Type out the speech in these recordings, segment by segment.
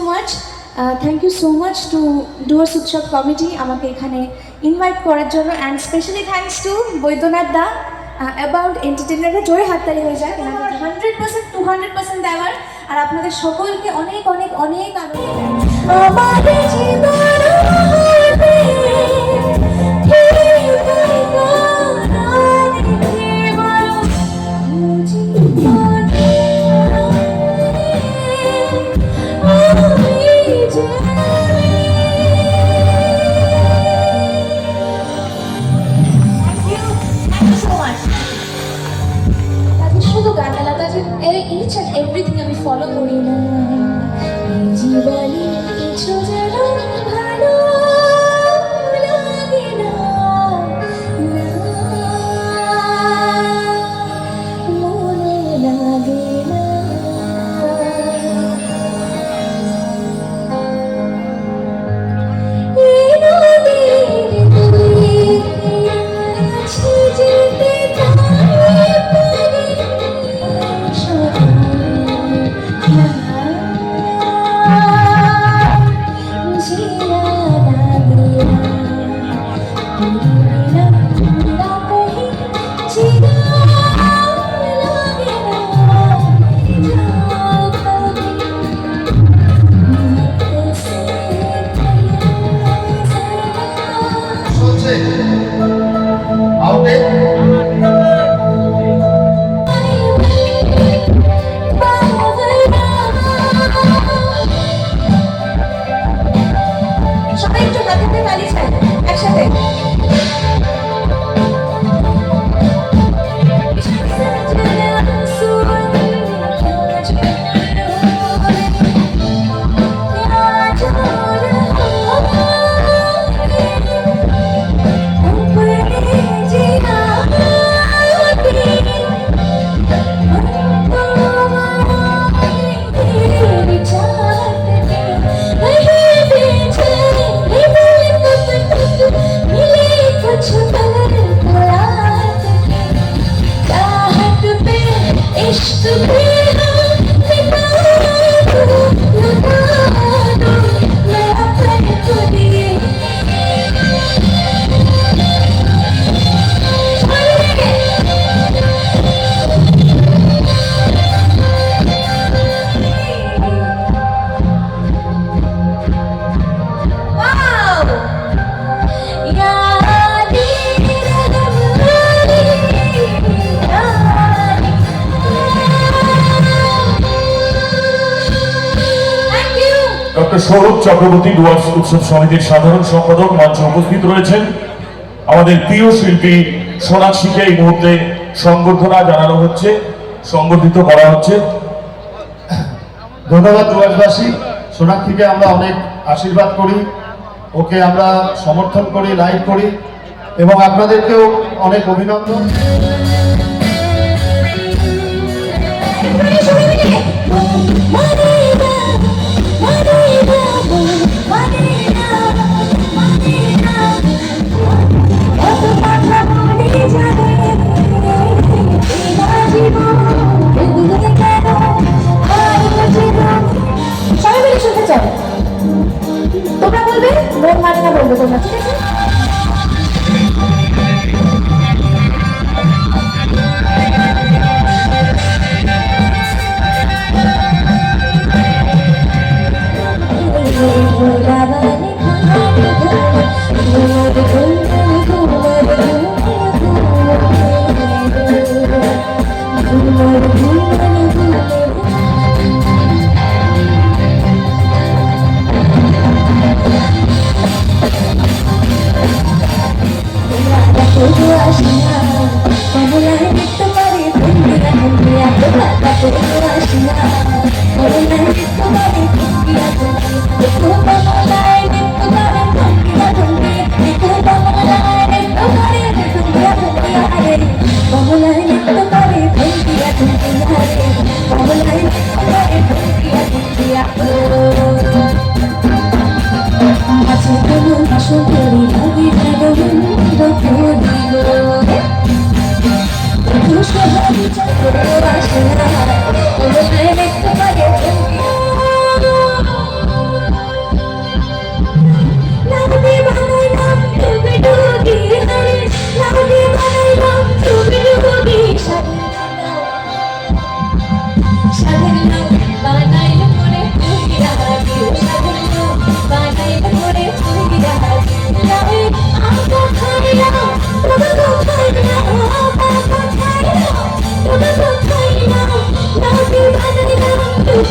Much, thank you so much to Dooars উৎসব committee আমাকে এখানে ইনভাইট করার জন্য, and specially thanks to Baidyanath da about এন্টারটেনমেন্টের জোরে হাততালি হয়ে যায়, 100% 200% দেওয়ার, আর আপনাদের সকলকে অনেক অনেক অনেক আনন্দ শুধু গান না, ইচ অ্যান্ড এভরিথিং আমি ফলো করি না। জীবনে কিছু যেন ভালো লাগে না, মনে লাগে না। এই নদীর তীরে আছি যেতে ডক্টর সৌরভ চক্রবর্তী ডুয়ার্স উৎসব সমিতির সাধারণ সম্পাদক মঞ্চে উপস্থিত রয়েছেন। আমাদের প্রিয় শিল্পী সোনাক্ষীকে এই মুহূর্তে সংবর্ধনা জানানো হচ্ছে, সংবর্ধিত করা হচ্ছে। ধন্যবাদ ডুয়ার্সবাসী। সোনাক্ষীকে আমরা অনেক আশীর্বাদ করি, ওকে আমরা সমর্থন করি, লাইক করি, এবং আপনাদেরকেও অনেক অভিনন্দন। তোমরা বলবে মন মানে না, বলবে তোমরা, ঠিক আছে?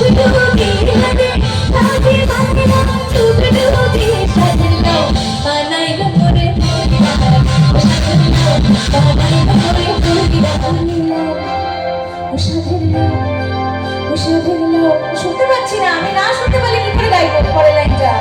ছুটুকি লাগে কাজে বাজে না ছুটুকি সাজলো বানাইলো মোরে মরিয়া সাজলো বানাইলো মোরে মরিয়া শুনতে পাচ্ছি না, আমি না শুনতে পারলে কি করে গাইবো পরের লাইনটা?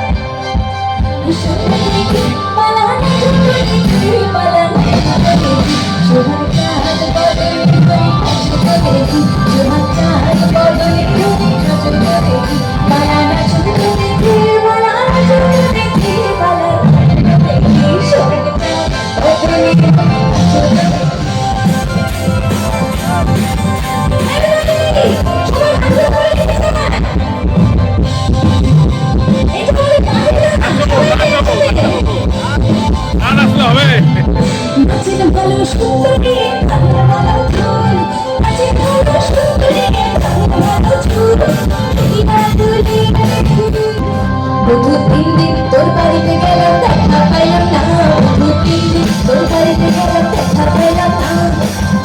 বধু 3 দিন তোর বাড়িতে গেলাম দেখা পাইলাম না, বধু 3 দিন তোর বাড়িতে গেলাম দেখা পাইলাম না,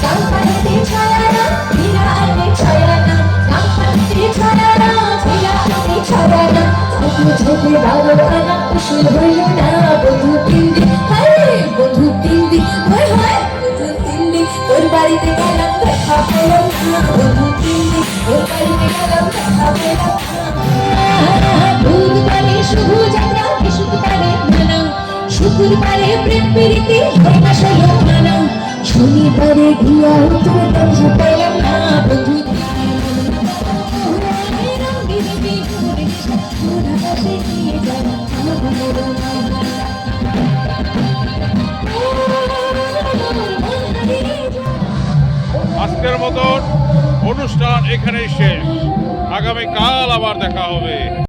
কাল পানিতে ছায়া না ফিরা আগে ছায়া না, কাল পানিতে ছায়া না ফিরা আগে ছায়া না, ঝোঁকে ঝোঁকে বারো আনা কুশল হইল না, বধু 3 দিন হায় বধু 3 দিন হয় হয় বধু 3 দিন তোর বাড়িতে গেলাম দেখা পাইলাম না, বধু 3 দিন তোর বাড়িতে গেলাম দেখা পাইলাম না, শুভ যাত্রা বিশুদ্ধ পারে মানা, শুক্রবারে প্রেম প্রীতি হয় না সলো মানা, শনিবারে গিয়া তোর দেখা পেলাম না, বধু আজকের মতন অনুষ্ঠান এখানেই শেষ। আগামীকাল আবার দেখা হবে।